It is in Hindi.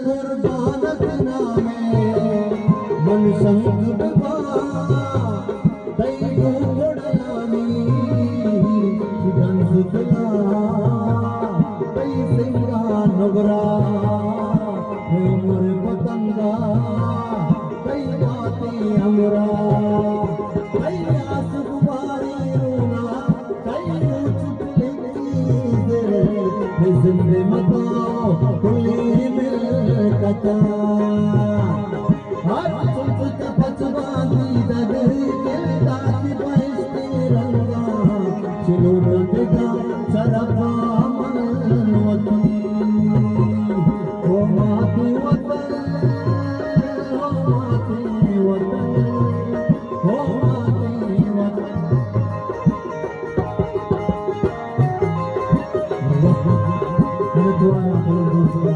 कुर्बानत नामे मन संग दैगो कोडलानी गंजुतला दै सिंगा नवरा मोर पतंगा दै बाते हमरा आस गुबारी रोना दै चुटली दे जिंदे मतो कुली मिल कता